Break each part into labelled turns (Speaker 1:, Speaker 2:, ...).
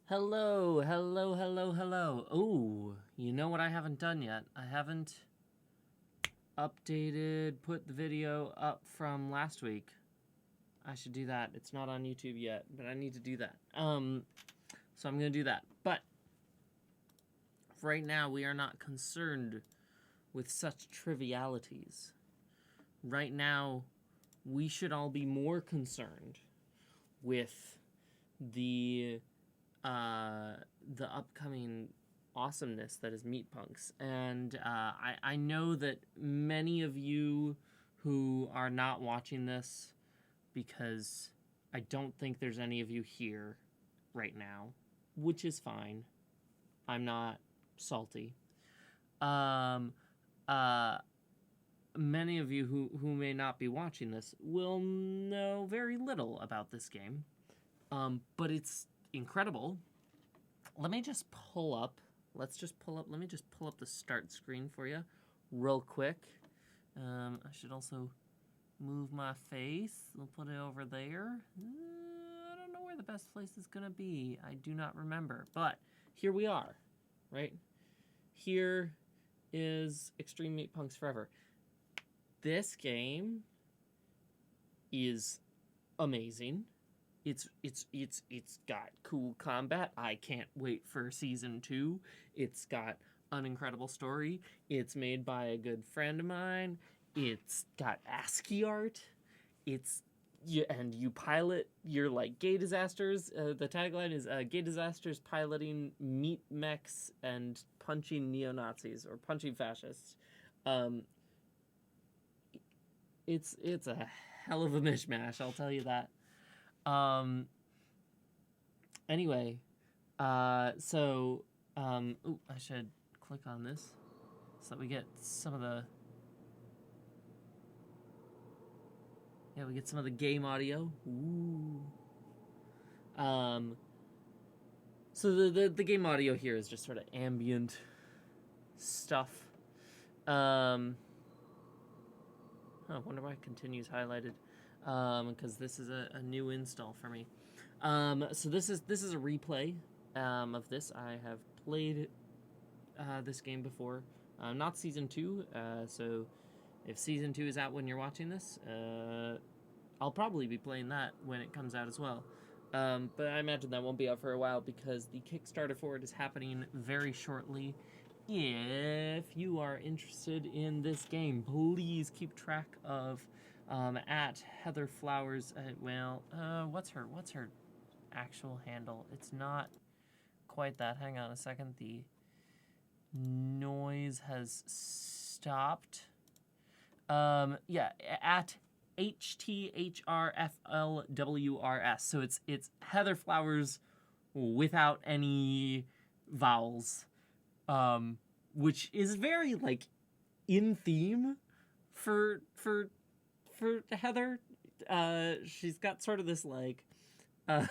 Speaker 1: Hello, hello, hello, hello. Oh, you know what I haven't done yet? I haven't put the video up from last week. I should do that. It's not on YouTube yet, but I need to do that. So I'm gonna do that. But right now we are not concerned with such trivialities. Right now, we should all be more concerned with the upcoming awesomeness that is MEATPUNKS. And I know that many of you who are not watching this, because I don't think there's any of you here right now, which is fine. I'm not salty. Many of you who may not be watching this will know very little about this game. But it's incredible. Let me just pull up. Let me just pull up the start screen for you real quick. I should also move my face. We'll put it over there. I don't know where the best place is going to be. I do not remember. But here we are, right? Here is Extreme MEATPUNKS Forever. This game is amazing. It's got cool combat. I can't wait for season 2. It's got an incredible story. It's made by a good friend of mine. It's got ASCII art. And you pilot your gay disasters. The tagline is gay disasters piloting meat mechs and punching neo-Nazis or punching fascists. It's a hell of a mishmash, I'll tell you that. Anyway, I should click on this so that we get some of the, game audio. Ooh. So the game audio here is just sort of ambient stuff. I wonder why continues highlighted. Because this is a new install for me. So this is a replay of this. I have played this game before. Not Season 2, so if Season 2 is out when you're watching this, I'll probably be playing that when it comes out as well. But I imagine that won't be out for a while because the Kickstarter for it is happening very shortly. If you are interested in this game, please keep track of at Heather Flowers. What's her actual handle? It's not quite that. Hang on a second. The noise has stopped. At HTHRFLWRS. So it's Heather Flowers without any vowels. Which is very in theme for Heather. She's got sort of this I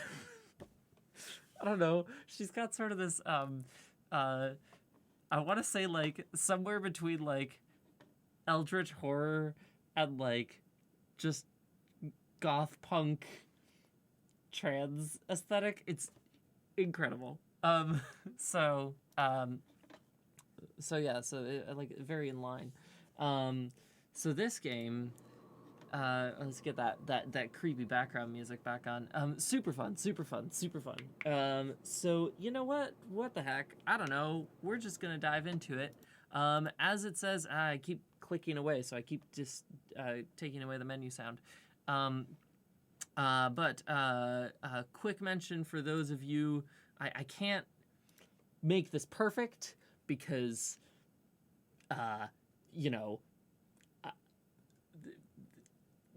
Speaker 1: don't know. She's got sort of this I want to say somewhere between eldritch horror and just goth punk trans aesthetic. It's incredible. So very in line. So this game, let's get that creepy background music back on. Super fun. So you know what the heck? I don't know. We're just gonna dive into it. As it says, I keep clicking away, so I keep just taking away the menu sound. But a quick mention for those of you, I can't make this perfect because,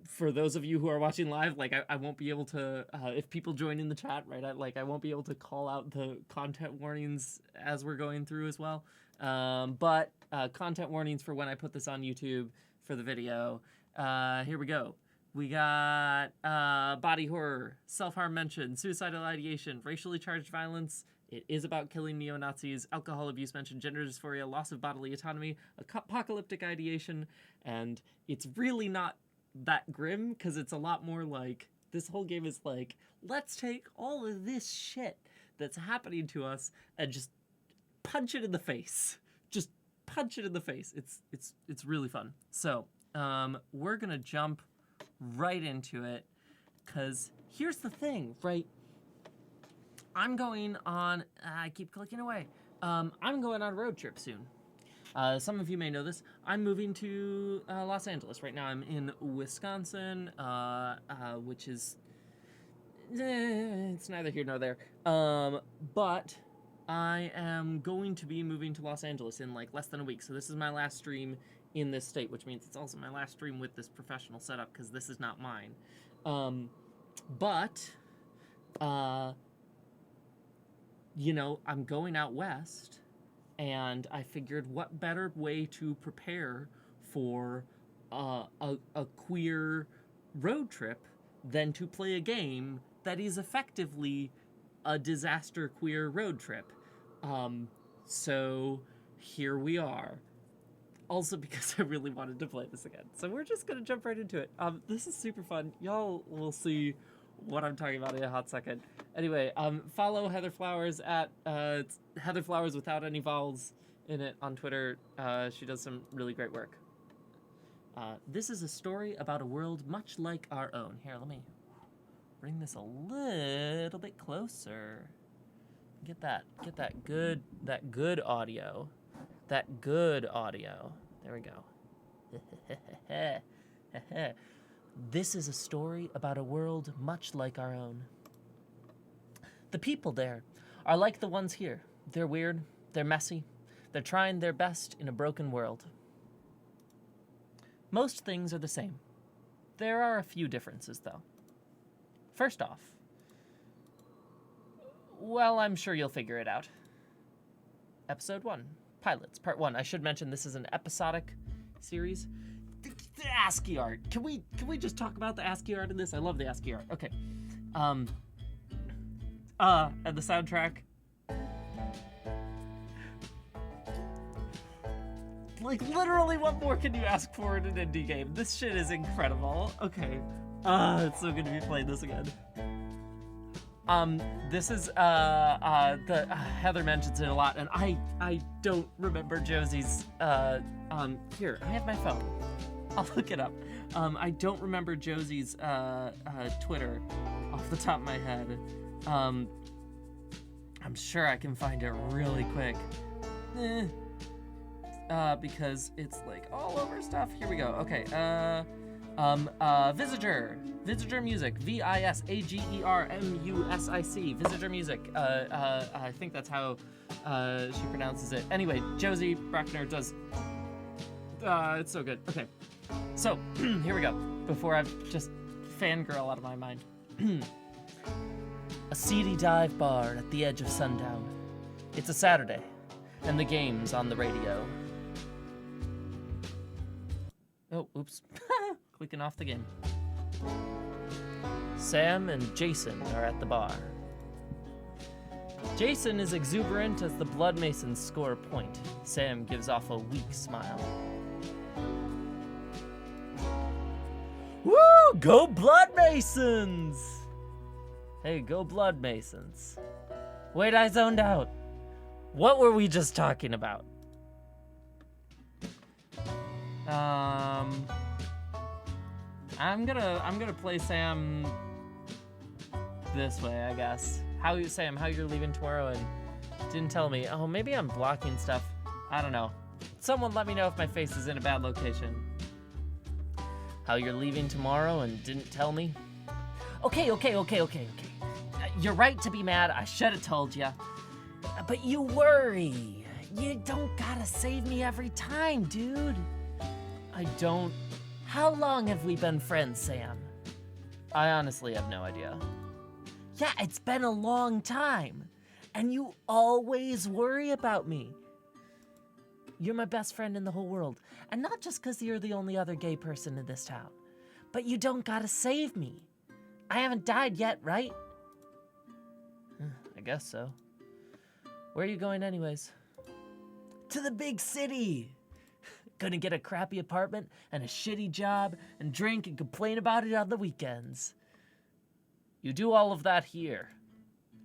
Speaker 1: for those of you who are watching live, I won't be able to, if people join in the chat, right, I won't be able to call out the content warnings as we're going through as well. But content warnings for when I put this on YouTube for the video. Here we go. We got body horror, self-harm mentioned, suicidal ideation, racially charged violence. It is about killing neo-Nazis, alcohol abuse mentioned, gender dysphoria, loss of bodily autonomy, apocalyptic ideation, and it's really not that grim because it's a lot more this whole game is let's take all of this shit that's happening to us and just punch it in the face. Just punch it in the face. It's really fun. So we're gonna jump right into it, because here's the thing, right? I'm going on, I keep clicking away. I'm going on a road trip soon. Some of you may know this. I'm moving to Los Angeles. Right now I'm in Wisconsin, which is, it's neither here nor there. But I am going to be moving to Los Angeles in like less than a week. So this is my last stream in this state, which means it's also my last stream with this professional setup, because this is not mine. You know, I'm going out west, and I figured what better way to prepare for a queer road trip than to play a game that is effectively a disaster queer road trip. So here we are. Also because I really wanted to play this again. So we're just gonna jump right into it. This is super fun. Y'all will see what I'm talking about in a hot second. Anyway, follow Heather Flowers at Heather Flowers without any vowels in it on Twitter. She does some really great work. This is a story about a world much like our own. Here, let me bring this a little bit closer. Get that good audio. That good audio. There we go. This is a story about a world much like our own. The people there are like the ones here. They're weird, they're messy, they're trying their best in a broken world. Most things are the same. There are a few differences, though. First off, well, I'm sure you'll figure it out. Episode 1, Pilots, Part 1. I should mention this is an episodic series. The ASCII art. Can we just talk about the ASCII art in this? I love the ASCII art. Okay. And the soundtrack. Like, literally, what more can you ask for in an indie game? This shit is incredible. Okay. It's so good to be playing this again. This is, Heather mentions it a lot, and I don't remember Josie's, here, I have my phone. I'll look it up. I don't remember Josie's, Twitter off the top of my head. I'm sure I can find it really quick. Because it's, like, all over stuff. Here we go. Okay, Visitor Music, VISAGERMUSIC, Visitor Music. I think that's how she pronounces it. Anyway, Josie Brackner does. It's so good. Okay, so here we go. Before I just fangirl out of my mind. A seedy dive bar at the edge of sundown. It's a Saturday, and the game's on the radio. Oh, oops. Clicking off the game. Sam and Jason are at the bar. Jason is exuberant as the Blood Masons score a point. Sam gives off a weak smile. Woo! Go Blood Masons! Hey, go Blood Masons. Wait, I zoned out. What were we just talking about? I'm gonna play Sam this way, I guess. Sam, how you're leaving tomorrow and didn't tell me. Oh, maybe I'm blocking stuff. I don't know. Someone let me know if my face is in a bad location. How you're leaving tomorrow and didn't tell me. Okay. You're right to be mad. I should have told you. But you worry. You don't gotta save me every time, dude. I don't. How long have we been friends, Sam? I honestly have no idea. Yeah, it's been a long time. And you always worry about me. You're my best friend in the whole world. And not just because you're the only other gay person in this town. But you don't gotta save me. I haven't died yet, right? I guess so. Where are you going anyways? To the big city. Gonna get a crappy apartment and a shitty job and drink and complain about it on the weekends. You do all of that here.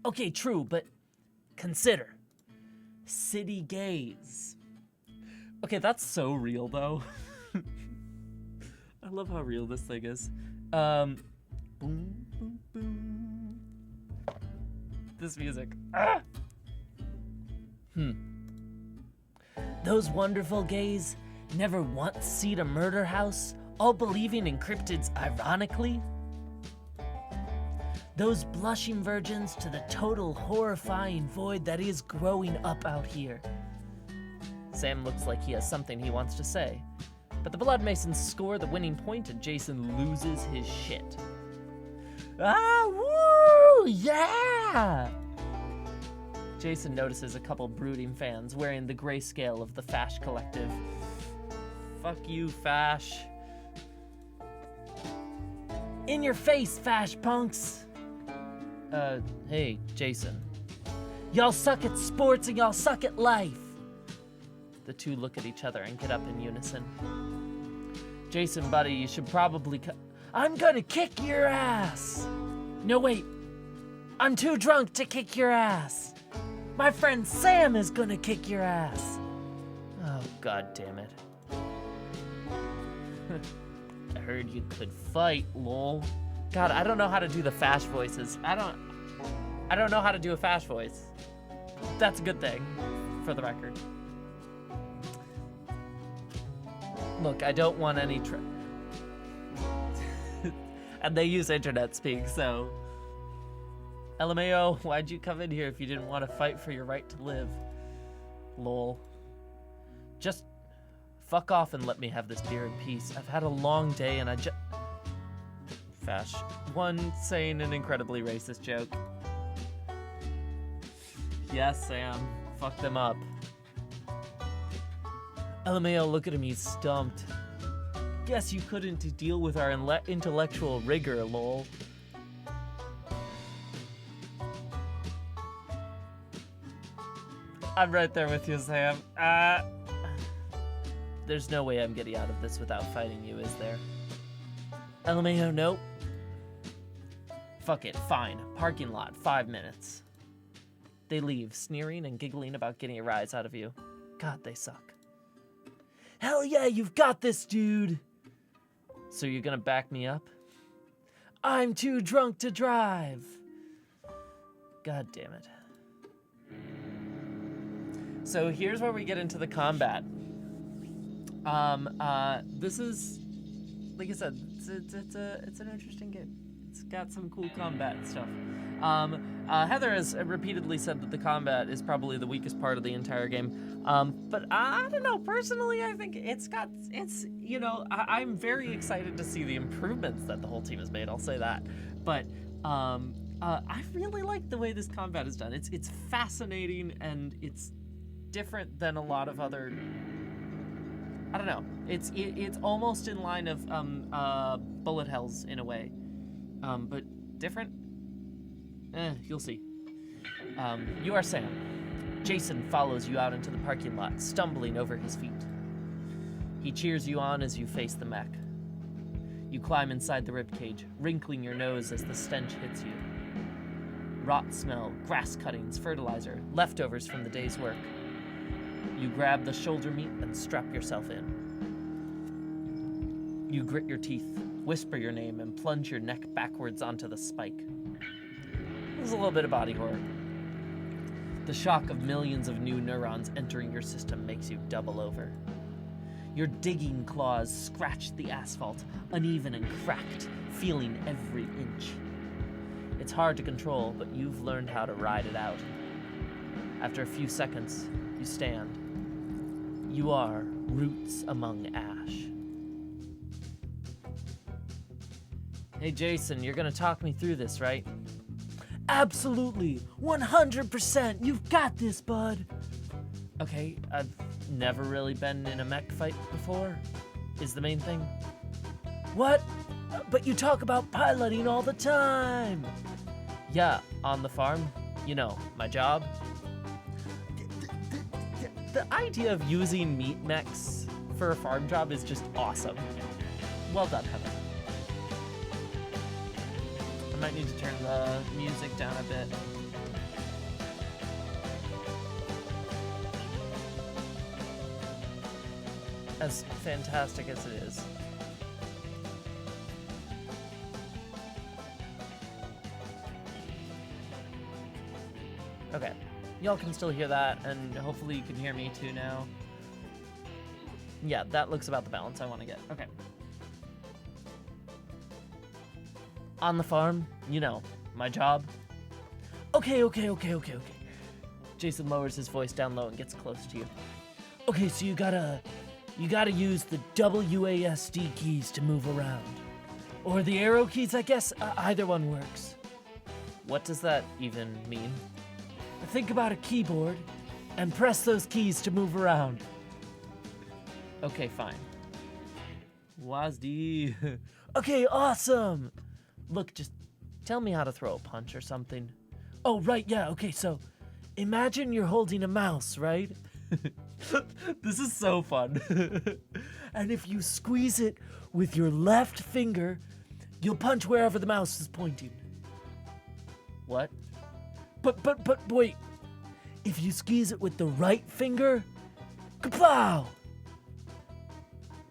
Speaker 1: Okay, true, but Consider. City gaze. Okay, that's so real, though. I love how real this thing is. Boom, boom, boom. This music. Ah! Those wonderful gays never once seen a murder house, all believing in cryptids ironically? Those blushing virgins to the total horrifying void that is growing up out here. Sam looks like he has something he wants to say, but the Blood Masons score the winning point and Jason loses his shit. Ah, woo, yeah! Jason notices a couple brooding fans wearing the grayscale of the Fash Collective. Fuck you, Fash. In your face, Fash punks! Hey, Jason. Y'all suck at sports and y'all suck at life. The two look at each other and get up in unison. Jason, buddy, you should probably I'm gonna kick your ass! No, wait. I'm too drunk to kick your ass. My friend Sam is gonna kick your ass. Oh, god damn it. I heard you could fight, lol. God, I don't know how to do the Fash voices. I don't know how to do a Fash voice. That's a good thing, for the record. Look, I don't want any and they use internet speak, so... LMAO, why'd you come in here if you didn't want to fight for your right to live? Lol. Just fuck off and let me have this beer in peace. I've had a long day and Fash. One saying an incredibly racist joke. Yes, Sam. Fuck them up. LMAO, look at him, he's stumped. Guess you couldn't deal with our intellectual rigor, lol. I'm right there with you, Sam. There's no way I'm getting out of this without fighting you, is there? LMAO, nope. Fuck it, fine. Parking lot, 5 minutes. They leave, sneering and giggling about getting a rise out of you. God, they suck. Hell yeah, you've got this, dude! So you're gonna back me up? I'm too drunk to drive! God damn it. So here's where we get into the combat. This is, like I said, it's an interesting game. It's got some cool combat stuff. Heather has repeatedly said that the combat is probably the weakest part of the entire game. But I don't know, personally, I think I'm very excited to see the improvements that the whole team has made, I'll say that. But, I really like the way this combat is done. It's fascinating and it's different than a lot of other, I don't know. It's almost in line of bullet hells in a way, but different. You'll see. You are Sam. Jason follows you out into the parking lot, stumbling over his feet. He cheers you on as you face the mech. You climb inside the ribcage, wrinkling your nose as the stench hits you. Rot smell, grass cuttings, fertilizer, leftovers from the day's work. You grab the shoulder meat and strap yourself in. You grit your teeth, whisper your name, and plunge your neck backwards onto the spike. There's a little bit of body horror. The shock of millions of new neurons entering your system makes you double over. Your digging claws scratch the asphalt, uneven and cracked, feeling every inch. It's hard to control, but you've learned how to ride it out. After a few seconds, you stand. You are roots among ash. Hey Jason, you're gonna talk me through this, right? Absolutely, 100%, you've got this, bud. Okay, I've never really been in a mech fight before, is the main thing. What? But you talk about piloting all the time. Yeah, on the farm, you know, my job. The idea of using meat mechs for a farm job is just awesome. Well done, Heather. I might need to turn the music down a bit. as fantastic as it is. Okay, y'all can still hear that, and hopefully you can hear me too now. Yeah, that looks about the balance I want to get. Okay. On the farm, you know, my job. Okay. Jason lowers his voice down low and gets close to you. Okay, so you gotta use the WASD keys to move around. Or the arrow keys, I guess. Either one works. What does that even mean? Think about a keyboard and press those keys to move around. Okay, fine. WASD. Okay, awesome. Look, just tell me how to throw a punch or something. Oh, right, yeah, okay, so imagine you're holding a mouse, right? This is so fun. And if you squeeze it with your left finger, you'll punch wherever the mouse is pointing. What? But wait. If you squeeze it with the right finger, kapow!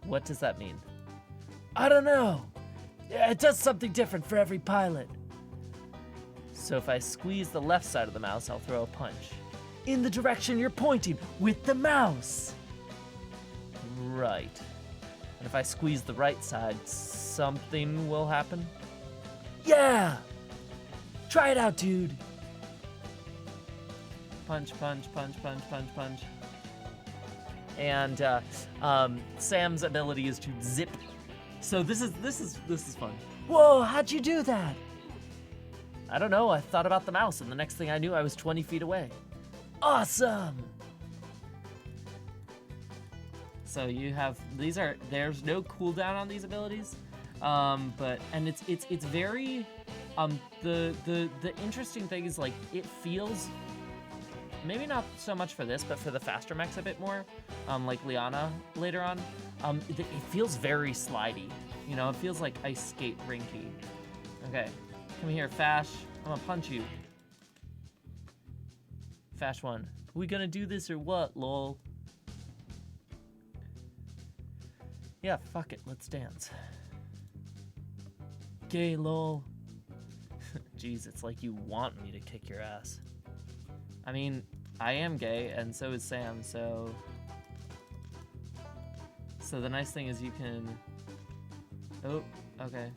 Speaker 1: What does that mean? I don't know. It does something different for every pilot. So if I squeeze the left side of the mouse, I'll throw a punch. In the direction you're pointing with the mouse. Right. And if I squeeze the right side, something will happen? Yeah! Try it out, dude. Punch. And Sam's ability is to zip. So this is fun. Whoa, how'd you do that? I don't know, I thought about the mouse, and the next thing I knew, I was 20 feet away. Awesome! So you have, there's no cooldown on these abilities, and it's very, the interesting thing is, like, it feels, maybe not so much for this, but for the faster mechs a bit more, like Liana later on, it feels very slidey. You know, it feels like ice skate rinky. Okay, come here, Fash. I'm gonna punch you. Fash 1. We gonna do this or what, lol? Yeah, fuck it, let's dance. Gay, lol. Jeez, it's like you want me to kick your ass. I mean, I am gay, and so is Sam, so... So the nice thing is you can... Oh, okay.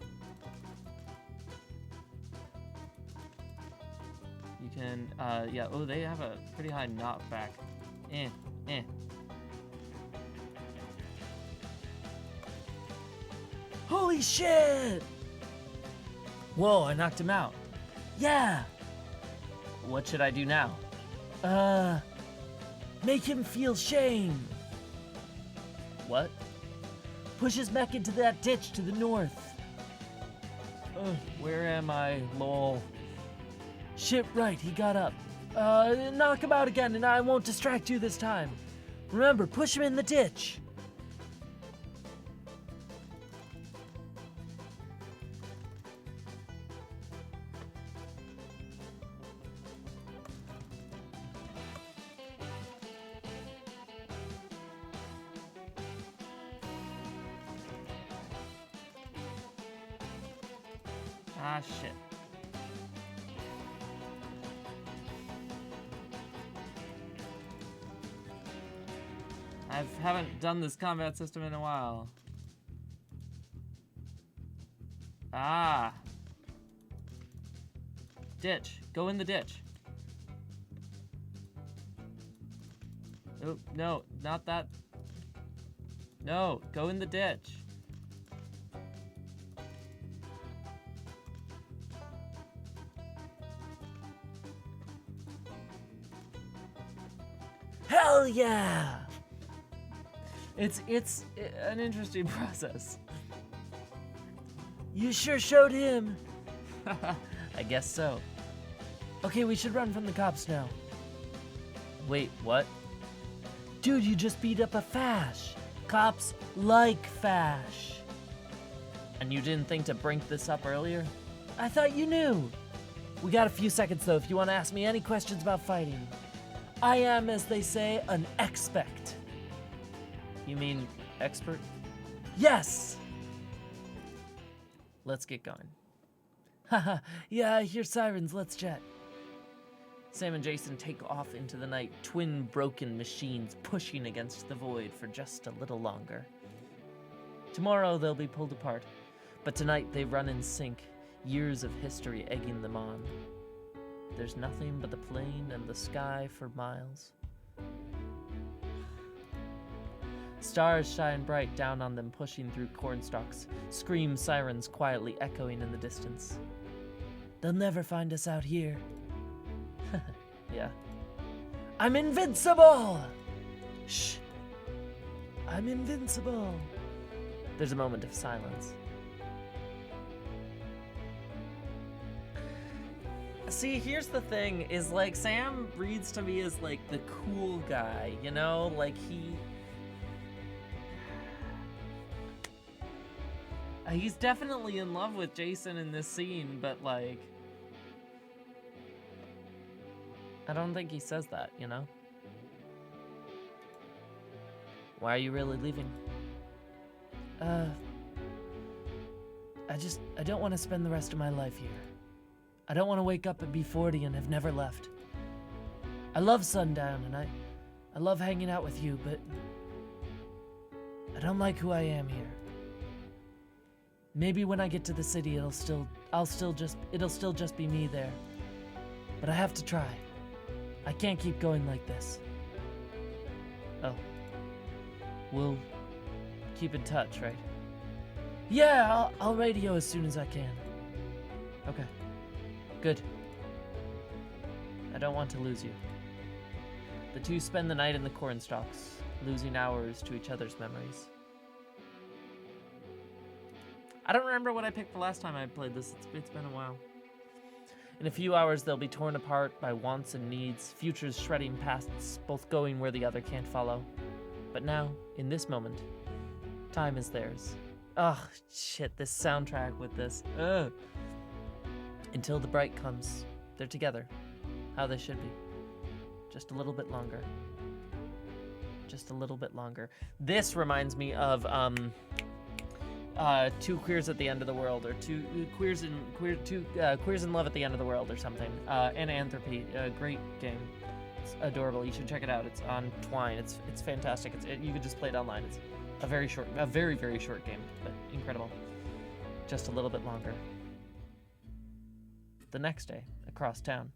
Speaker 1: You can, yeah, oh, they have a pretty high knockback. Holy shit! Whoa, I knocked him out. Yeah! What should I do now? Make him feel shame. What? Push his mech into that ditch to the north. Where am I, lol? Shit, right, he got up. Knock him out again and I won't distract you this time. Remember, push him in the ditch. Ah, shit. I haven't done this combat system in a while. Ah. Ditch. Go in the ditch. Oh, no, not that. No, go in the ditch. Hell yeah! It's an interesting process. You sure showed him. I guess so. Okay, we should run from the cops now. Wait, what? Dude, you just beat up a Fash. Cops like Fash. And you didn't think to bring this up earlier? I thought you knew. We got a few seconds though if you want to ask me any questions about fighting. I am, as they say, an expert. You mean expert? Yes! Let's get going. Haha, yeah, I hear sirens, let's jet. Sam and Jason take off into the night, twin broken machines pushing against the void for just a little longer. Tomorrow they'll be pulled apart, but tonight they run in sync, years of history egging them on. There's nothing but the plain and the sky for miles. Stars shine bright down on them, pushing through cornstalks, scream sirens quietly echoing in the distance. They'll never find us out here. Yeah. I'm invincible! Shh. I'm invincible. There's a moment of silence. See, here's the thing, is like Sam reads to me as like the cool guy, you know? Like he's definitely in love with Jason in this scene, but like I don't think he says that, you know? Why are you really leaving? I don't want to spend the rest of my life here. I don't want to wake up and be 40 and have never left. I love Sundown and I love hanging out with you, but I don't like who I am here. Maybe when I get to the city, it'll still just be me there. But I have to try. I can't keep going like this. Oh. We'll keep in touch, right? Yeah, I'll radio as soon as I can. Okay. Good. I don't want to lose you. The two spend the night in the cornstalks, losing hours to each other's memories. I don't remember what I picked the last time I played this. It's been a while. In a few hours, they'll be torn apart by wants and needs, futures shredding pasts, both going where the other can't follow. But now, in this moment, time is theirs. Ugh, shit, this soundtrack with this. Ugh. Until the bright comes, they're together, how they should be. Just a little bit longer. Just a little bit longer. This reminds me of Two Queers at the End of the World, or Two Queers in Love at the End of the World, or something. Ananthropy, a great game. It's adorable. You should check it out. It's on Twine. It's fantastic. You could just play it online. It's a very very short game, but incredible. Just a little bit longer. The next day, across town,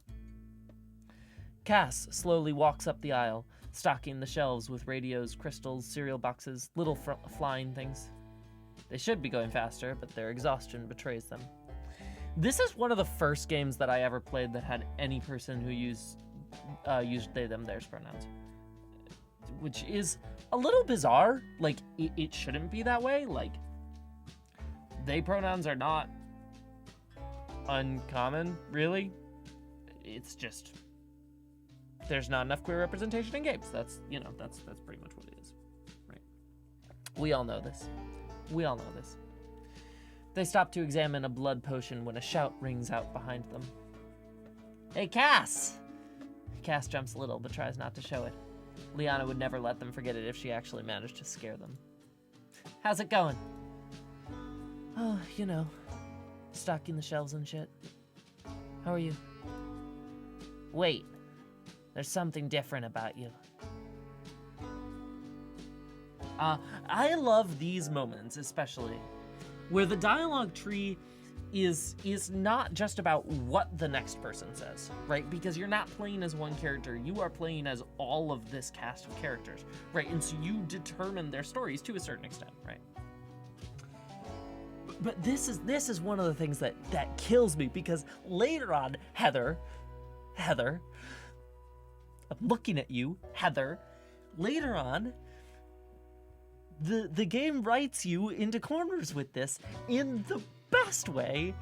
Speaker 1: Cass slowly walks up the aisle, stocking the shelves with radios, crystals, cereal boxes, little flying things. They should be going faster, but their exhaustion betrays them. This is one of the first games that I ever played that had any person who used they, them, theirs pronouns. Which is a little bizarre. Like, it shouldn't be that way. Like, they pronouns are not uncommon, really. It's just there's not enough queer representation in games. That's pretty much what it is. Right. We all know this. They stop to examine a blood potion when a shout rings out behind them. Hey, Cass! Cass jumps a little, but tries not to show it. Liana would never let them forget it if she actually managed to scare them. How's it going? Oh, stocking the shelves and shit. How are you? Wait, there's something different about you. I love these moments, especially, where the dialogue tree is not just about what the next person says, right? Because you're not playing as one character, you are playing as all of this cast of characters, right? And so you determine their stories to a certain extent, right? But this is one of the things that kills me, because later on, Heather, I'm looking at you, Heather, later on, the game writes you into corners with this in the best way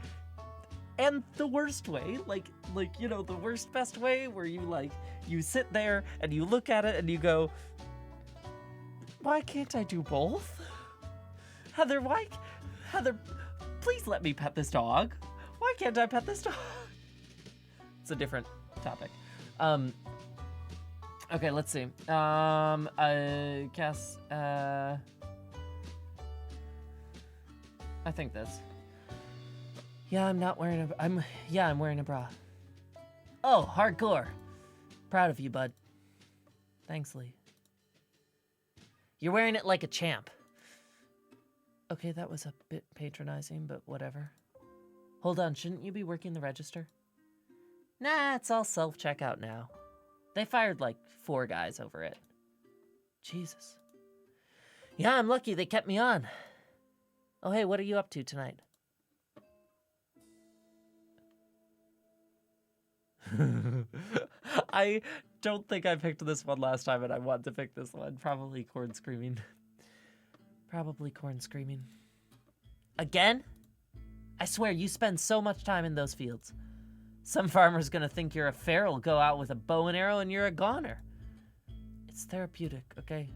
Speaker 1: and the worst way, like the worst best way, where you sit there and you look at it and you go, why can't I do both? Heather, please let me pet this dog. Why can't I pet this dog? It's a different topic. Okay, let's see. Cass, I think this. Yeah, I'm wearing a bra. Oh, hardcore. Proud of you, bud. Thanks, Lee. You're wearing it like a champ. Okay, that was a bit patronizing, but whatever. Hold on, shouldn't you be working the register? Nah, it's all self-checkout now. They fired like 4 guys over it. Jesus. Yeah, I'm lucky they kept me on. Oh, hey, what are you up to tonight? I don't think I picked this one last time, and I want to pick this one. Probably corn screaming. Probably corn screaming. Again? I swear, you spend so much time in those fields. Some farmer's gonna think you're a feral, go out with a bow and arrow, and you're a goner. It's therapeutic, okay?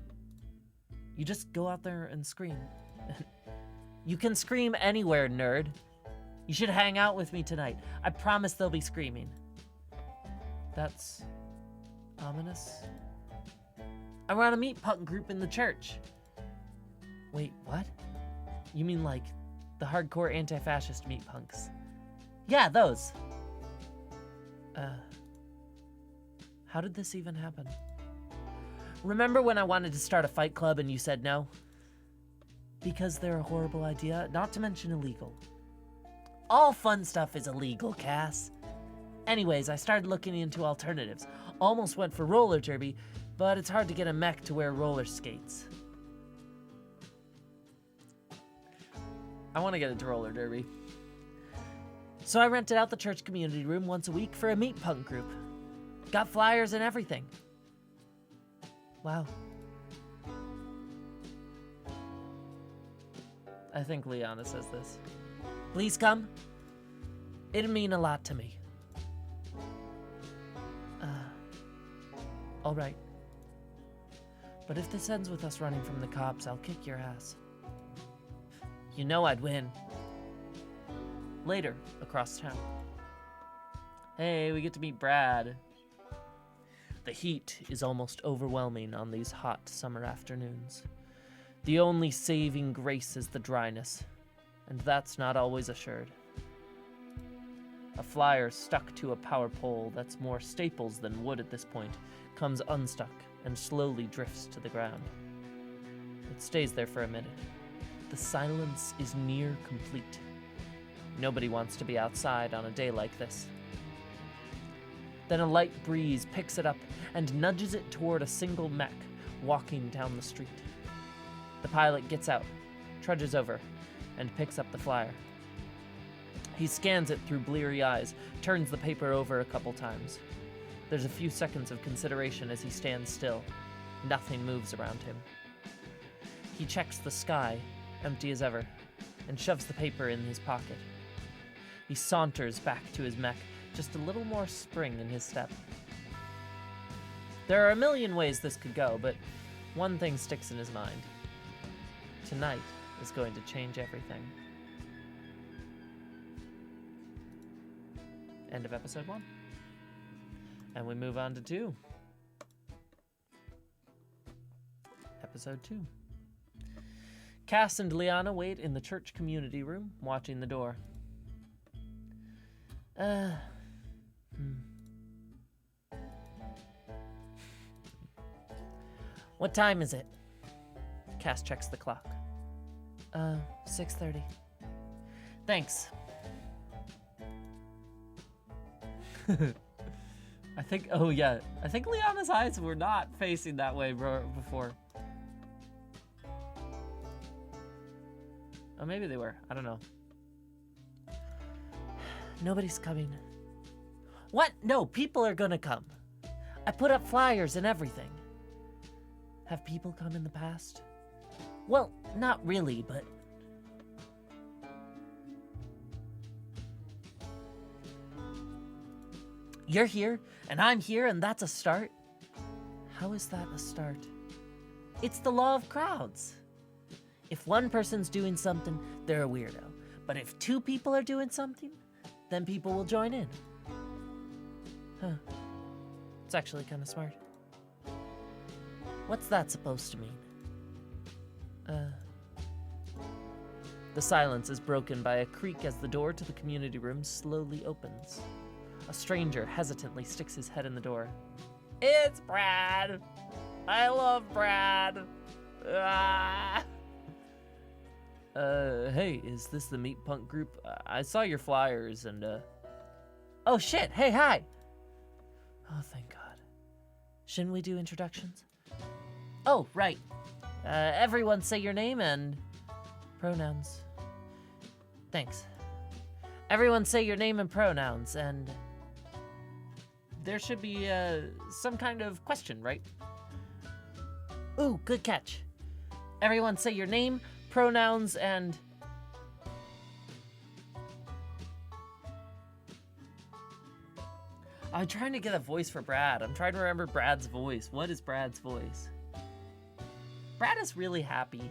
Speaker 1: You just go out there and scream. You can scream anywhere, nerd. You should hang out with me tonight. I promise there'll be screaming. That's ominous. I run a meat punk group in the church. Wait, what? You mean like the hardcore anti-fascist meat punks? Yeah, those. How did this even happen? Remember when I wanted to start a fight club and you said no? Because they're a horrible idea, not to mention illegal. All fun stuff is illegal, Cass. Anyways, I started looking into alternatives. Almost went for roller derby, but it's hard to get a mech to wear roller skates. I want to get into roller derby. So I rented out the church community room once a week for a meat punk group. Got flyers and everything. Wow. I think Liana says this. Please come. It'd mean a lot to me. All right. But if this ends with us running from the cops, I'll kick your ass. You know I'd win. Later, across town. Hey, we get to meet Brad. The heat is almost overwhelming on these hot summer afternoons. The only saving grace is the dryness, and that's not always assured. A flyer stuck to a power pole that's more staples than wood at this point comes unstuck and slowly drifts to the ground. It stays there for a minute. The silence is near complete. Nobody wants to be outside on a day like this. Then a light breeze picks it up and nudges it toward a single mech walking down the street. The pilot gets out, trudges over, and picks up the flyer. He scans it through bleary eyes, turns the paper over a couple times. There's a few seconds of consideration as he stands still. Nothing moves around him. He checks the sky, empty as ever, and shoves the paper in his pocket. He saunters back to his mech, just a little more spring in his step. There are a million ways this could go, but one thing sticks in his mind. Tonight is going to change everything. End of episode 1. And we move on to 2. Episode 2. Cass and Liana wait in the church community room, watching the door. What time is it? Cass checks the clock. 6:30. Thanks. I think Liana's eyes were not facing that way before. Oh, maybe they were. I don't know. Nobody's coming. What? No, people are gonna come. I put up flyers and everything. Have people come in the past? Well, not really, but... You're here, and I'm here, and that's a start? How is that a start? It's the law of crowds. If one person's doing something, they're a weirdo. But if 2 people are doing something, then people will join in. Huh. It's actually kind of smart. What's that supposed to mean? The silence is broken by a creak as the door to the community room slowly opens. A stranger hesitantly sticks his head in the door. It's Brad! I love Brad! Ah! Hey, is this the Meat Punk group? I saw your flyers and, Oh shit, hey, hi! Oh, thank God. Shouldn't we do introductions? Oh, right. Everyone say your name and pronouns. Thanks. Everyone say your name and pronouns, and there should be some kind of question, right? Ooh, good catch. Everyone say your name, pronouns, and I'm trying to get a voice for Brad. I'm trying to remember Brad's voice. What is Brad's voice? Brad is really happy.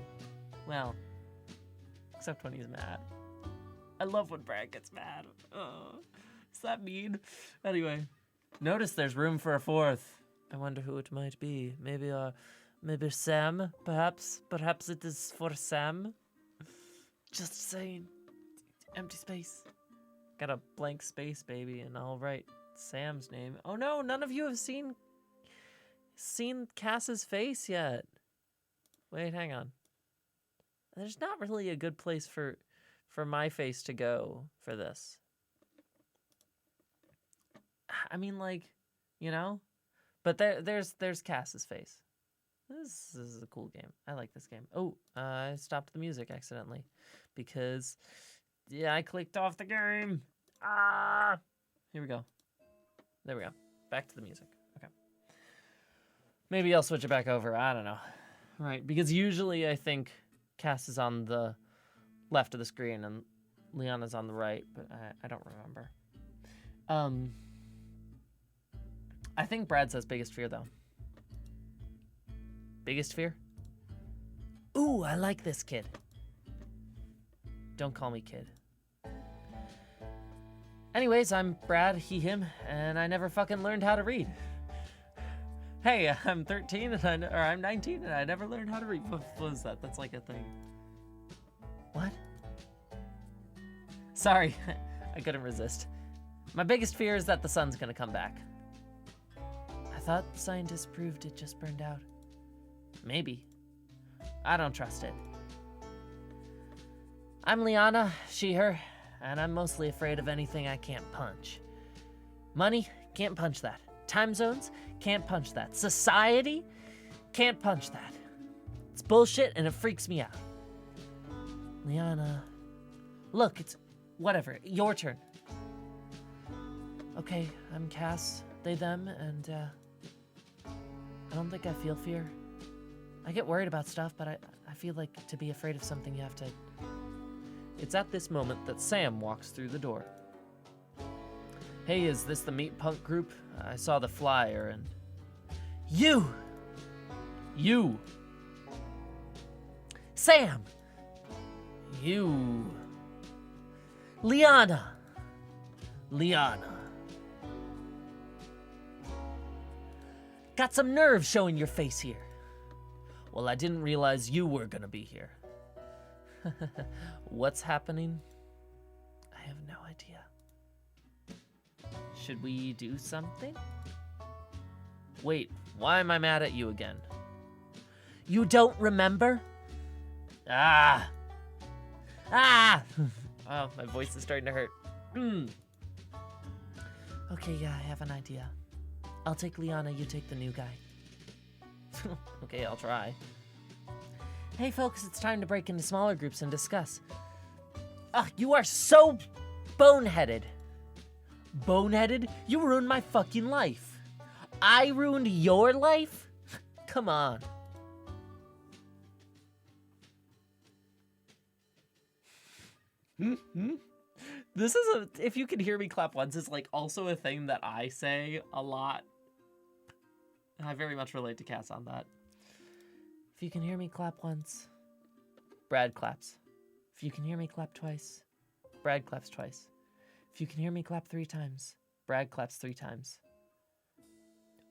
Speaker 1: Well, except when he's mad. I love when Brad gets mad. Oh, is that mean? Anyway, notice there's room for a fourth. I wonder who it might be. Maybe Sam, perhaps? Perhaps it is for Sam? Just saying. Empty space. Got a blank space, baby, and I'll write Sam's name. Oh no, none of you have seen Cass's face yet. Wait, hang on. There's not really a good place for my face to go for this. I mean, like, you know? But there's Cass's face. This is a cool game. I like this game. Oh, I stopped the music accidentally because, yeah, I clicked off the game. Ah! Here we go. There we go. Back to the music. Okay. Maybe I'll switch it back over. I don't know. Right, because usually I think Cass is on the left of the screen and Liana's on the right, but I don't remember. I think Brad says biggest fear, though. Biggest fear? Ooh, I like this kid. Don't call me kid. Anyways, I'm Brad, he, him, and I never fucking learned how to read. Hey, I'm 13 and I'm 19 and I never learned how to read. What is that? That's like a thing. What? Sorry, I couldn't resist. My biggest fear is that the sun's gonna come back. I thought scientists proved it just burned out. Maybe. I don't trust it. I'm Liana, she, her, and I'm mostly afraid of anything I can't punch. Money? Can't punch that. Time zones? Can't punch that. Society? Can't punch that. It's bullshit and it freaks me out. Liana. Look, it's... whatever. Your turn. Okay, I'm Cass, they, them, and, I don't think I feel fear. I get worried about stuff, but I feel like to be afraid of something you have to... It's at this moment that Sam walks through the door. Hey, is this the Meat Punk group? I saw the flyer and... You! Sam! You! Liana! Got some nerve showing your face here. Well, I didn't realize you were gonna be here. What's happening? I have no idea. Should we do something? Wait, why am I mad at you again? You don't remember? Ah! Oh, my voice is starting to hurt. Okay, yeah, I have an idea. I'll take Liana, you take the new guy. Okay, I'll try. Hey folks, it's time to break into smaller groups and discuss. Ugh, you are so boneheaded. Boneheaded? You ruined my fucking life. I ruined your life? Come on. This is if you can hear me clap once, is like also a thing that I say a lot. And I very much relate to Cass on that. If you can hear me clap once, Brad claps. If you can hear me clap twice, Brad claps twice. If you can hear me clap 3 times, Brad claps 3 times.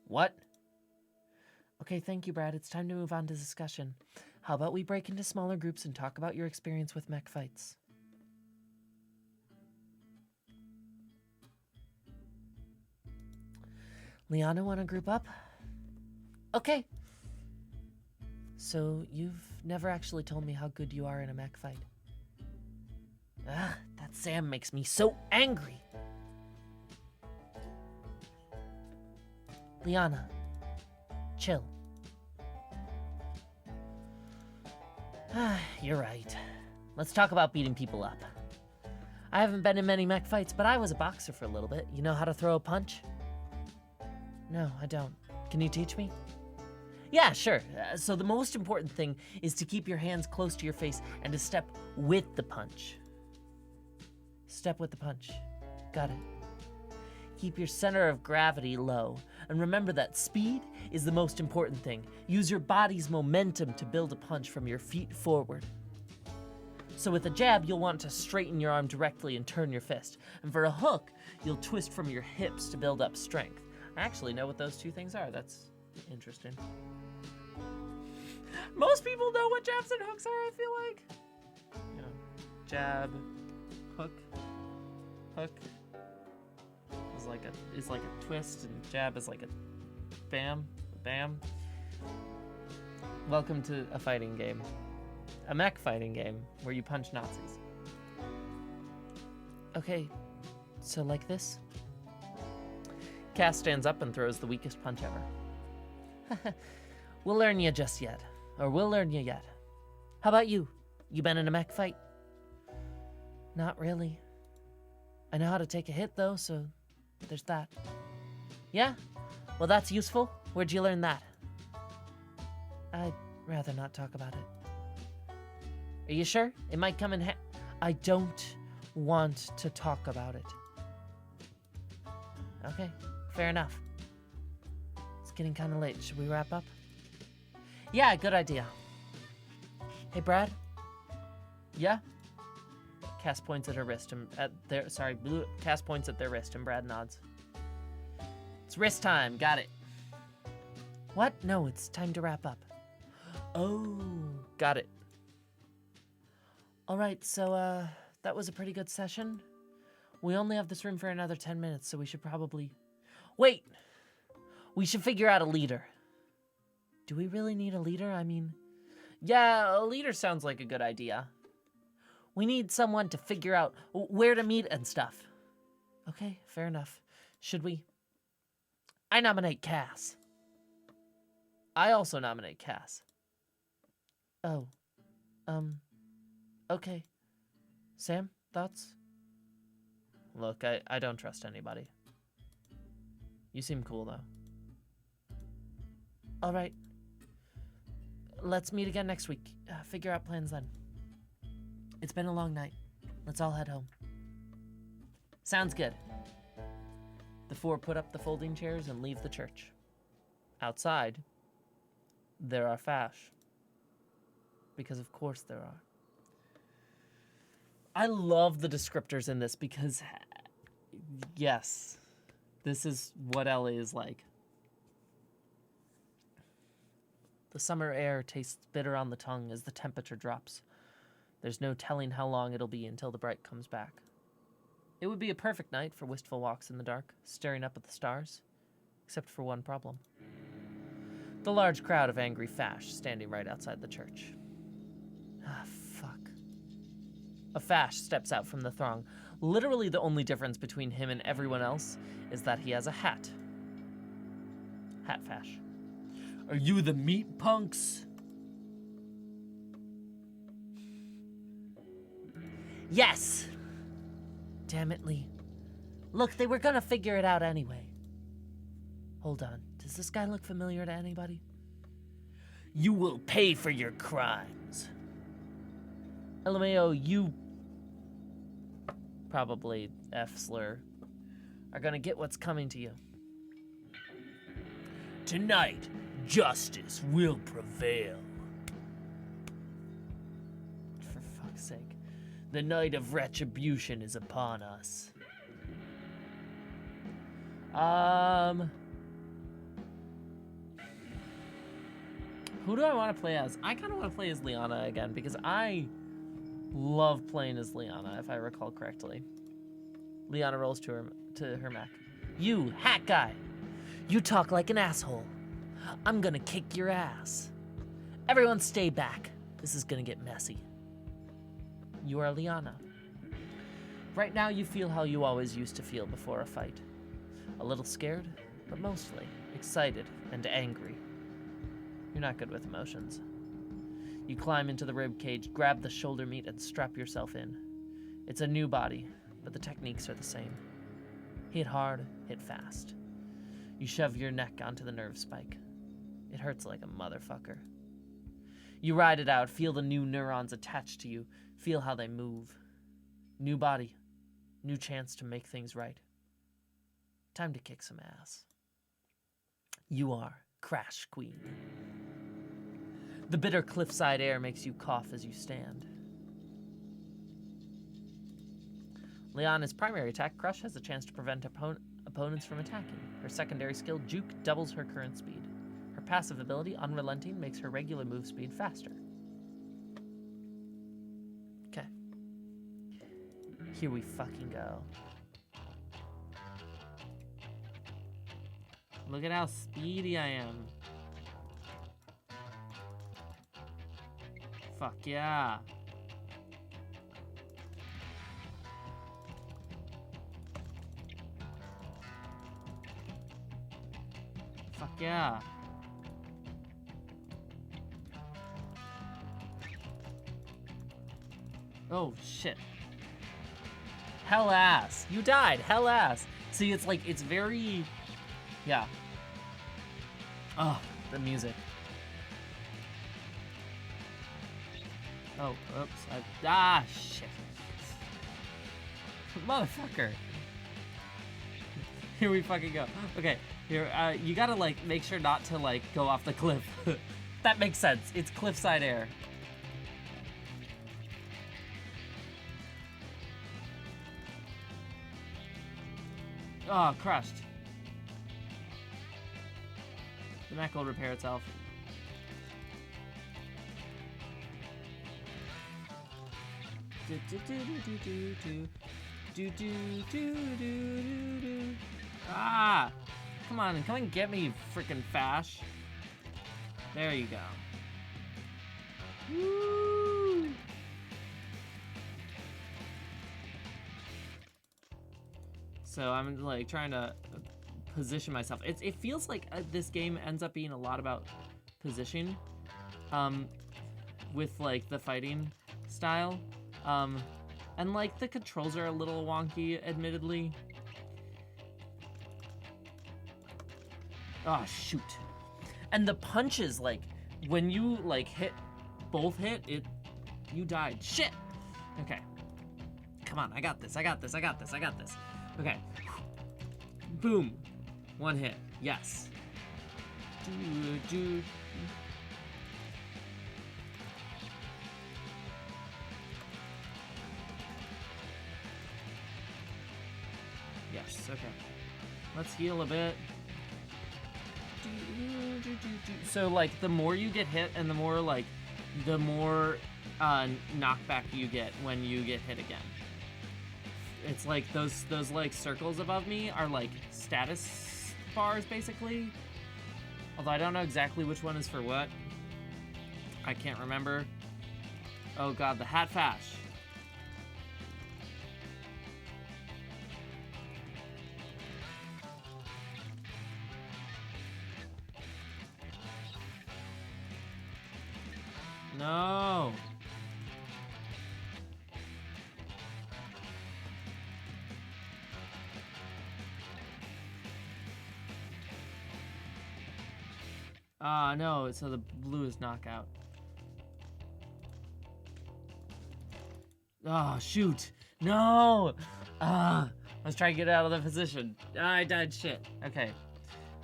Speaker 1: What? Okay, thank you, Brad. It's time to move on to discussion. How about we break into smaller groups and talk about your experience with mech fights? Liana, want to group up? Okay. So, you've never actually told me how good you are in a mech fight. Ah, that Sam makes me so angry. Liana, chill. Ah, you're right. Let's talk about beating people up. I haven't been in many mech fights, but I was a boxer for a little bit. You know how to throw a punch? No, I don't. Can you teach me? Yeah, sure. So the most important thing is to keep your hands close to your face and to step with the punch. Step with the punch. Got it. Keep your center of gravity low, and remember that speed is the most important thing. Use your body's momentum to build a punch from your feet forward. So with a jab, you'll want to straighten your arm directly and turn your fist. And for a hook, you'll twist from your hips to build up strength. I actually know what those two things are. That's interesting. Most people know what jabs and hooks are, I feel like. You know, jab, hook, hook. Is like a twist, and jab is like a bam, bam. Welcome to a fighting game. A mech fighting game where you punch Nazis. Okay, so like this? Cass stands up and throws the weakest punch ever. We'll learn you just yet. Or we'll learn you yet. How about you? You been in a mech fight? Not really. I know how to take a hit though, so there's that. Yeah? Well, that's useful. Where'd you learn that? I'd rather not talk about it. Are you sure? It might come in I don't want to talk about it. Okay, fair enough. It's getting kind of late. Should we wrap up? Yeah, good idea. Hey, Brad? Yeah? Cass points at her wrist and Cass points at their wrist and Brad nods. It's wrist time, got it. What? No, it's time to wrap up. Oh, got it. All right, so that was a pretty good session. We only have this room for another 10 minutes, so we should probably... Wait! We should figure out a leader. Do we really need a leader? I mean... Yeah, a leader sounds like a good idea. We need someone to figure out where to meet and stuff. Okay, fair enough. Should we? I nominate Cass. I also nominate Cass. Oh. Okay. Sam, thoughts? Look, I don't trust anybody. You seem cool, though. All right. Let's meet again next week. Figure out plans then. It's been a long night. Let's all head home. Sounds good. The four put up the folding chairs and leave the church. Outside, there are Fash. Because of course there are. I love the descriptors in this because, yes, this is what LA is like. The summer air tastes bitter on the tongue as the temperature drops. There's no telling how long it'll be until the bright comes back. It would be a perfect night for wistful walks in the dark, staring up at the stars, except for one problem. The large crowd of angry Fash standing right outside the church. Ah, fuck. A Fash steps out from the throng. Literally the only difference between him and everyone else is that he has a hat. Hat Fash. Are you the MEATPUNKS? Yes! Damn it, Lee. Look, they were gonna figure it out anyway. Hold on. Does this guy look familiar to anybody? You will pay for your crimes. LMAO, you... Probably F-slur. Are gonna get what's coming to you. Tonight, justice will prevail. For fuck's sake. The night of retribution is upon us. Who do I want to play as? I kind of want to play as Liana again because I love playing as Liana, if I recall correctly. Liana rolls to her mech. You, hat guy! You talk like an asshole. I'm gonna kick your ass. Everyone stay back. This is gonna get messy. You are Liana. Right now you feel how you always used to feel before a fight. A little scared, but mostly excited and angry. You're not good with emotions. You climb into the rib cage, grab the shoulder meat, and strap yourself in. It's a new body, but the techniques are the same. Hit hard, hit fast. You shove your neck onto the nerve spike. It hurts like a motherfucker. You ride it out, feel the new neurons attached to you, feel how they move. New body, new chance to make things right. Time to kick some ass. You are Crash Queen. The bitter cliffside air makes you cough as you stand. Liana's primary attack, Crush, has a chance to prevent opponents from attacking. Her secondary skill, Juke, doubles her current speed. Her passive ability, Unrelenting, makes her regular move speed faster. Okay. Here we fucking go. Look at how speedy I am. Fuck yeah. Fuck yeah. Oh, shit. Hell ass. You died. Hell ass. See, it's like, it's very... Yeah. Oh, the music. Oh, oops. Shit. Motherfucker. Here we fucking go. Okay, here, you gotta, like, make sure not to, like, go off the cliff. That makes sense. It's cliffside air. Oh, crushed. The mech will repair itself. Ah! Come on and get me, you frickin' Fash. There you go. Woo! So I'm like trying to position myself. It feels like this game ends up being a lot about position, with like the fighting style, and like the controls are a little wonky, admittedly. Oh shoot! And the punches, like when you like both hit, you died. Shit. Okay. Come on, I got this. Okay. Boom. One hit. Yes. Yes, okay. Let's heal a bit. So, like, the more you get hit and the more knockback you get when you get hit again. It's like those like circles above me are like status bars basically. Although I don't know exactly which one is for what. I can't remember. Oh god, the Hat Fash. No. No, so the blue is knockout. Oh, shoot. No! I was trying to get out of the position. I died shit. Okay.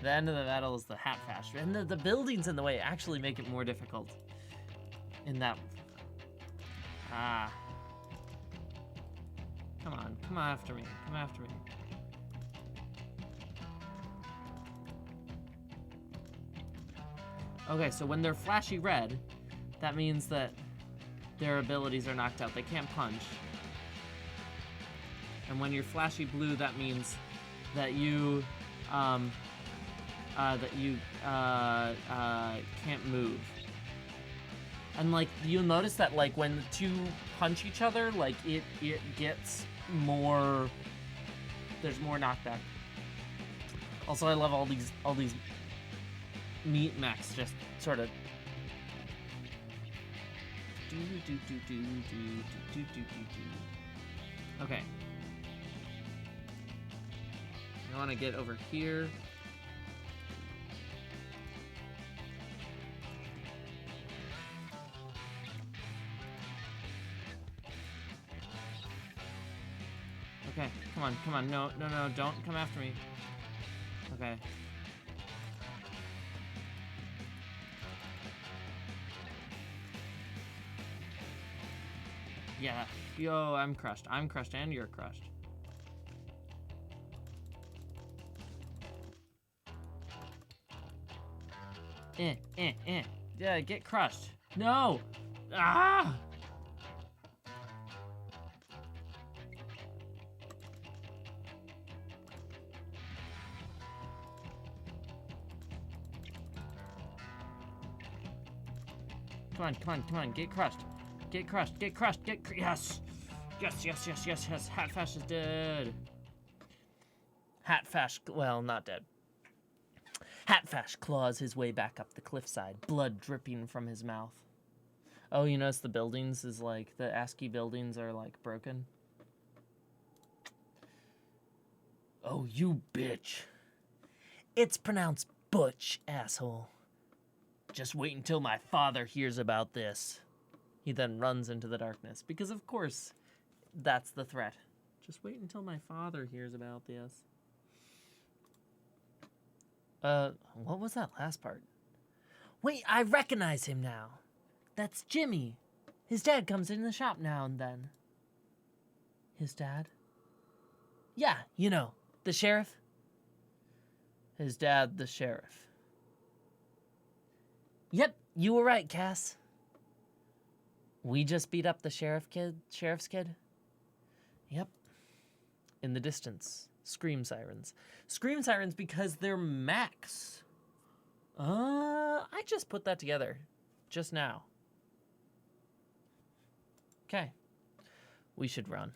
Speaker 1: The end of the battle is the Hat Fash. And the buildings in the way actually make it more difficult. In that... Come on. Come after me. Come after me. Okay, so when they're flashy red, that means that their abilities are knocked out. They can't punch. And when you're flashy blue, that means that you can't move. And like you'll notice that like when the two punch each other, like it gets more. There's more knockback. Also, I love all these meat mechs just sort of. Okay. I want to get over here. Okay, come on. No, don't come after me. Okay. Yeah. Yo, I'm crushed, and you're crushed. Yeah, get crushed. No! Ah! Come on, get crushed. Yes! Yes. Hatfash is dead. Hatfash, well, not dead. Hatfash claws his way back up the cliffside, blood dripping from his mouth. Oh, you notice the buildings is like, the ASCII buildings are like broken? Oh, you bitch. It's pronounced butch, asshole. Just wait until my father hears about this. He then runs into the darkness, because of course, that's the threat. Just wait until my father hears about this. What was that last part? Wait, I recognize him now. That's Jimmy. His dad comes in the shop now and then. His dad? Yeah, you know, the sheriff. His dad, the sheriff. Yep, you were right, Cass. We just beat up the sheriff's kid? Yep. In the distance, scream sirens. Scream sirens because they're mechs. I just put that together just now. Okay. We should run.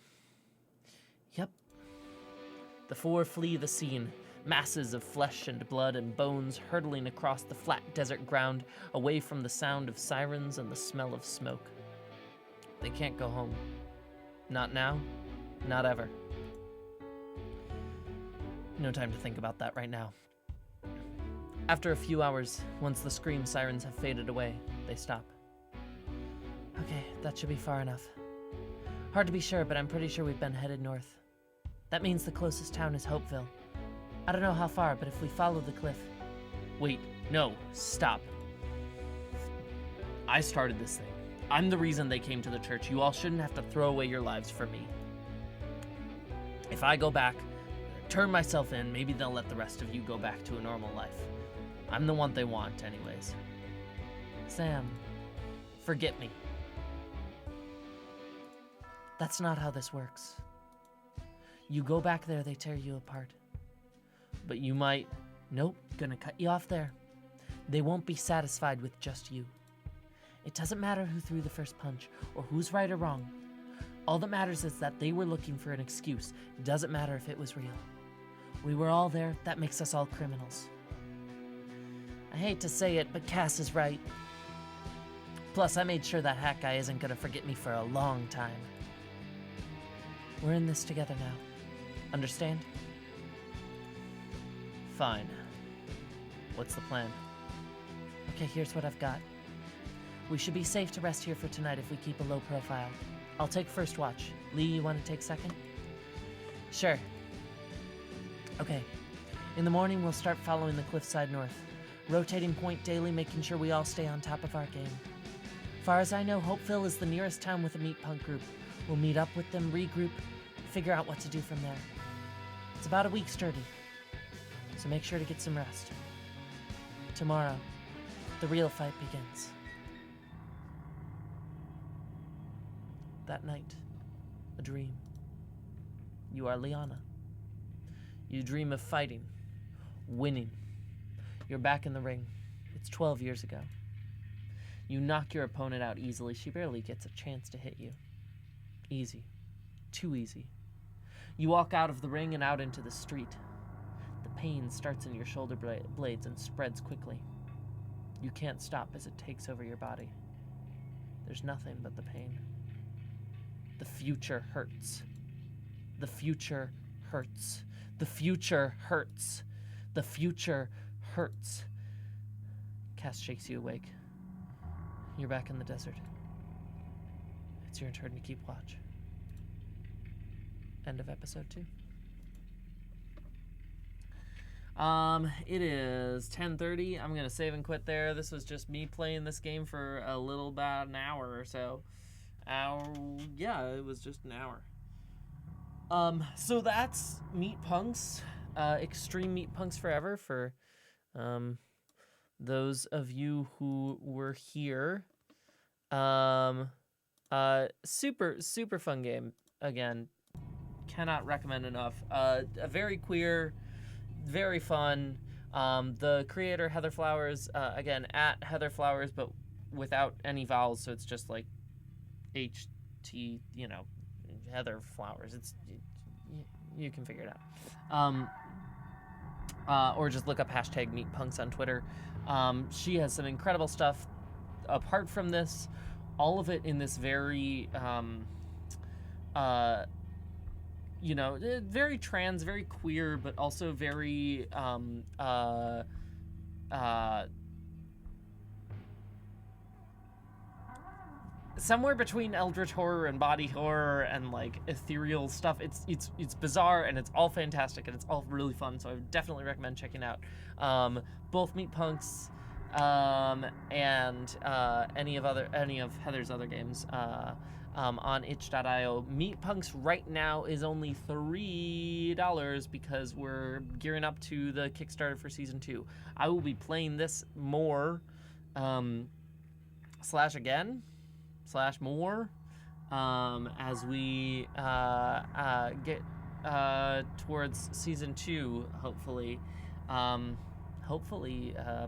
Speaker 1: Yep. The four flee the scene. Masses of flesh and blood and bones hurtling across the flat desert ground, away from the sound of sirens and the smell of smoke. They can't go home. Not now, not ever. No time to think about that right now. After a few hours, once the scream sirens have faded away, they stop. Okay, that should be far enough. Hard to be sure, but I'm pretty sure we've been headed north. That means the closest town is Hopeville. I don't know how far, but if we follow the cliff... Wait, no, stop. I started this thing. I'm the reason they came to the church. You all shouldn't have to throw away your lives for me. If I go back, turn myself in, maybe they'll let the rest of you go back to a normal life. I'm the one they want, anyways. Sam, forget me. That's not how this works. You go back there, they tear you apart. But you might... Nope, gonna cut you off there. They won't be satisfied with just you. It doesn't matter who threw the first punch, or who's right or wrong. All that matters is that they were looking for an excuse. It doesn't matter if it was real. We were all there, that makes us all criminals. I hate to say it, but Cass is right. Plus, I made sure that hat guy isn't gonna forget me for a long time. We're in this together now. Understand? Fine. What's the plan? Okay, here's what I've got. We should be safe to rest here for tonight if we keep a low profile. I'll take first watch. Lee, you want to take second? Sure. Okay. In the morning, we'll start following the cliffside north. Rotating point daily, making sure we all stay on top of our game. Far as I know, Hopeville is the nearest town with a meat punk group. We'll meet up with them, regroup, figure out what to do from there. It's about a week's journey, so make sure to get some rest. Tomorrow, The real fight begins. That night, a dream. You are Liana. You dream of fighting, winning. You're back in the ring. It's 12 years ago. You knock your opponent out easily. She barely gets a chance to hit you. Easy. Too easy. You walk out of the ring and out into the street. The pain starts in your shoulder blades and spreads quickly. You can't stop as it takes over your body. There's nothing but the pain. The future hurts. The future hurts. The future hurts. The future hurts. Cass shakes you awake. You're back in the desert. It's your turn to keep watch. End of episode 2. It is 10:30. I'm gonna save and quit there. This was just me playing this game for a little about an hour or so. Yeah, it was just an hour. So that's MEATPUNKS, Extreme MEATPUNKS Forever for, those of you who were here. Super, super fun game. Again, cannot recommend enough. A very queer, very fun. The creator, Heather Flowers, again, at Heather Flowers, but without any vowels, so it's just like HT, Heather Flowers. You can figure it out. Or just look up #MEATPUNKS on Twitter. She has some incredible stuff. Apart from this, all of it in this very, very trans, very queer, but also very, somewhere between eldritch horror and body horror and like ethereal stuff. It's bizarre and it's all fantastic and it's all really fun. So I would definitely recommend checking out both MEATPUNKS and any of Heather's other games on itch.io. MEATPUNKS right now is only $3 because we're gearing up to the Kickstarter for Season 2. I will be playing this more /more as we get towards Season 2, hopefully.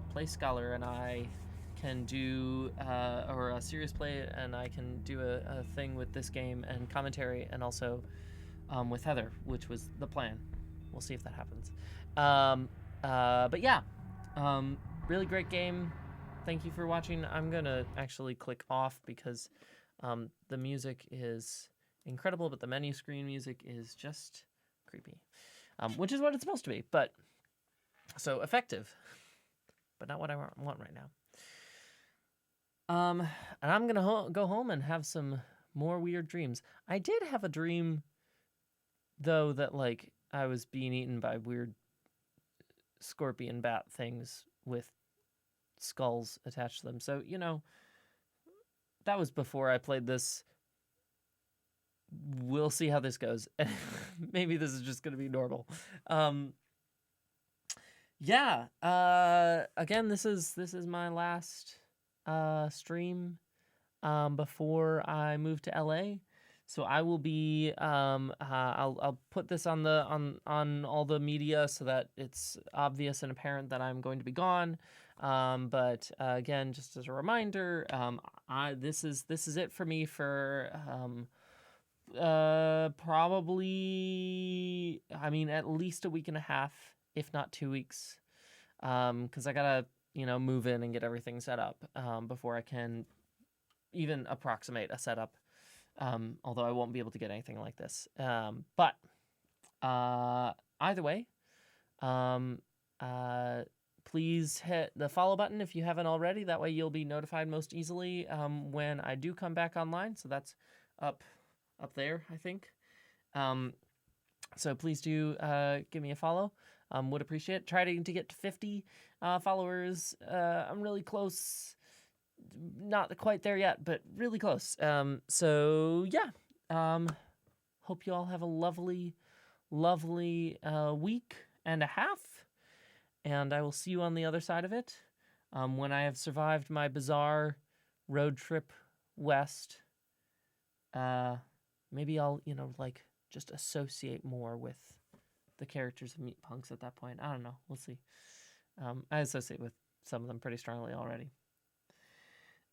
Speaker 1: Play Scholar and I can do, or a Serious Play and I can do a thing with this game and commentary, and also with Heather, which was the plan. We'll see if that happens. But yeah, really great game. Thank you for watching. I'm gonna actually click off because the music is incredible, but the menu screen music is just creepy, which is what it's supposed to be. But so effective, but not what I want right now. And I'm gonna go home and have some more weird dreams. I did have a dream, though, that like I was being eaten by weird scorpion bat things with skulls attached to them. So, that was before I played this. We'll see how this goes. Maybe this is just going to be normal. Again, this is my last stream before I move to LA. So I will be I'll put this on all the media so that it's obvious and apparent that I'm going to be gone. But again, just as a reminder, this is it for me for probably, at least a week and a half, if not 2 weeks, because I gotta move in and get everything set up before I can even approximate a setup. Although I won't be able to get anything like this. But either way, please hit the follow button if you haven't already. That way you'll be notified most easily when I do come back online. So that's up there, I think. So please do give me a follow. Would appreciate it. Try to get to 50 followers. I'm really close. Not quite there yet, but really close. So yeah. Hope you all have a lovely week and a half. And I will see you on the other side of it. When I have survived my bizarre road trip west, maybe I'll, like, just associate more with the characters of MEATPUNKS at that point. I don't know. We'll see. I associate with some of them pretty strongly already.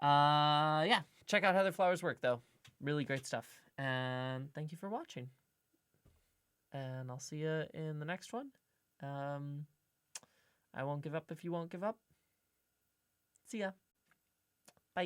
Speaker 1: Yeah, check out how their flowers work, though. Really great stuff. And thank you for watching. And I'll see you in the next one. I won't give up if you won't give up. See ya. Bye.